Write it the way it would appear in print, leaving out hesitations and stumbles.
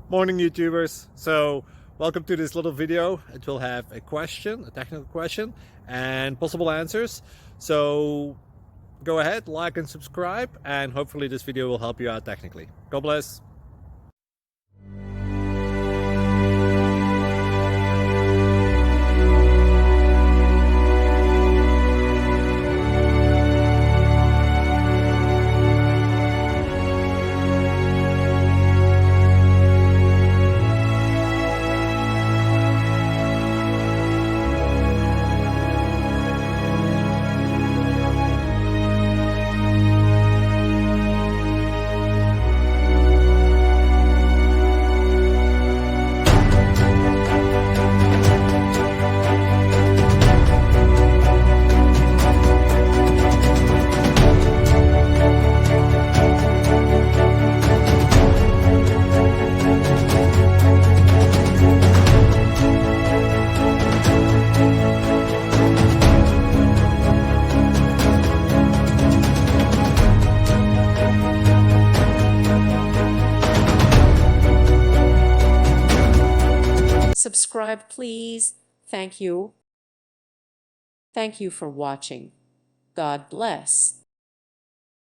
Morning YouTubers. So welcome to this little video. It will have a question, a technical question, and possible answers. So go ahead, like and subscribe, and hopefully this video will help you out technically. God bless. Subscribe, please. Thank you. Thank you for watching. God bless.